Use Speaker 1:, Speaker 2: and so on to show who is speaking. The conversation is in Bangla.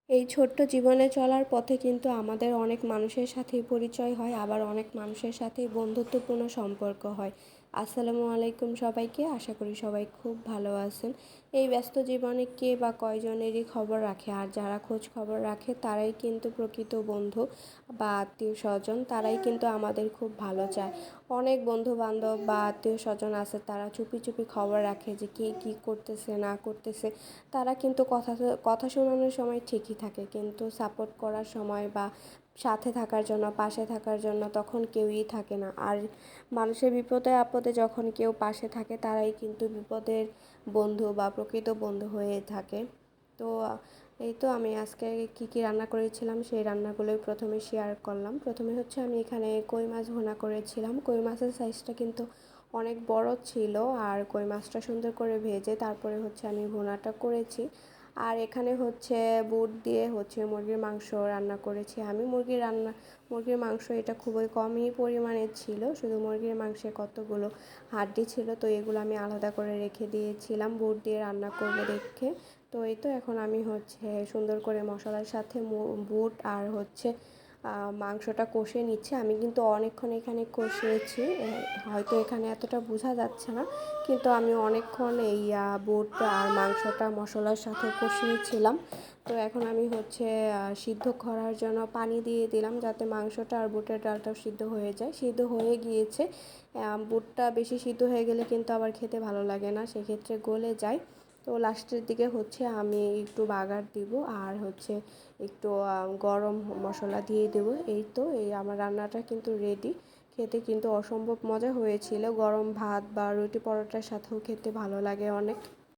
Speaker 1: এই ছোট্ট জীবনে চলার পথে কিন্তু আমাদের অনেক মানুষের সাথেই পরিচয় হয়, আবার অনেক মানুষের সাথেই বন্ধুত্বপূর্ণ সম্পর্ক হয়। আসসালামু আলাইকুম সবাইকে, আশা করি সবাই খুব ভালো আছেন। এই ব্যস্ত জীবনে কে বা কয়জনেরই খবর রাখে, আর যারা খোঁজ খবর রাখে তারাই কিন্তু প্রকৃত বন্ধু বা আত্মীয় স্বজন, তারাই কিন্তু আমাদের খুব ভালো চায়। অনেক বন্ধু বান্ধব বা আত্মীয় স্বজন আছে, তারা চুপি চুপি খবর রাখে যে কে কী করতেছে না করতেছে। তারা কিন্তু কথা কথা শোনানোর সময় ঠিকই থাকে, কিন্তু সাপোর্ট করার সময় বা সাথে থাকার জন্য, পাশে থাকার জন্য তখন কেউই থাকে না। আর মানুষের বিপদে আপদে যখন কেউ পাশে থাকে, তারাই কিন্তু বিপদের বন্ধু বা প্রকৃত বন্ধু হয়ে থাকে। তো এই তো আমি আজকে কি কি রান্না করেছিলাম সেই রান্নাগুলোই প্রথমে শেয়ার করলাম। প্রথমে হচ্ছে আমি এখানে কই মাছ ভুনা করেছিলাম। কই মাছের সাইজটা কিন্তু অনেক বড় ছিল, আর কই মাছটা সুন্দর করে ভেজে তারপরে হচ্ছে আমি ভুনাটা করেছি। আর এখানে হচ্ছে বুট দিয়ে হচ্ছে মুরগির মাংস রান্না করেছি আমি। মুরগির মাংস এটা খুবই কমই পরিমাণে ছিল, শুধু মুরগির মাংসে কতগুলো হাড্ডি ছিল, তো এগুলো আমি আলাদা করে রেখে দিয়েছিলাম বুট দিয়ে রান্না করবো দেখে। তো এই তো এখন আমি হচ্ছে সুন্দর করে মশলার সাথে বুট আর হচ্ছে মাংসটা কষে নিচ্ছে। আমি কিন্তু অনেকক্ষণ এখানে কষিয়েছি, হয়তো এখানে এতটা বোঝা যাচ্ছে না, কিন্তু আমি অনেকক্ষণ এই বুট আর মাংসটা মশলার সাথে কষিয়েছিলাম। তো এখন আমি হচ্ছে সিদ্ধ করার জন্য পানি দিয়ে দিলাম, যাতে মাংসটা আর বুটের ডালটাও সিদ্ধ হয়ে যায়। সিদ্ধ হয়ে গিয়েছে। বুটটা বেশি সিদ্ধ হয়ে গেলে কিন্তু আবার খেতে ভালো লাগে না, সেক্ষেত্রে গলে যায়। তো লাস্টের দিকে হচ্ছে আমি একটু বাগার দিব, আর হচ্ছে একটু গরম মশলা দিয়ে দেবো। এই তো আমার রান্নাটা কিন্তু রেডি। খেতে কিন্তু অসম্ভব মজা হয়েছিল, গরম ভাত বা রুটি পরোটার সাথেও খেতে ভালো লাগে অনেক।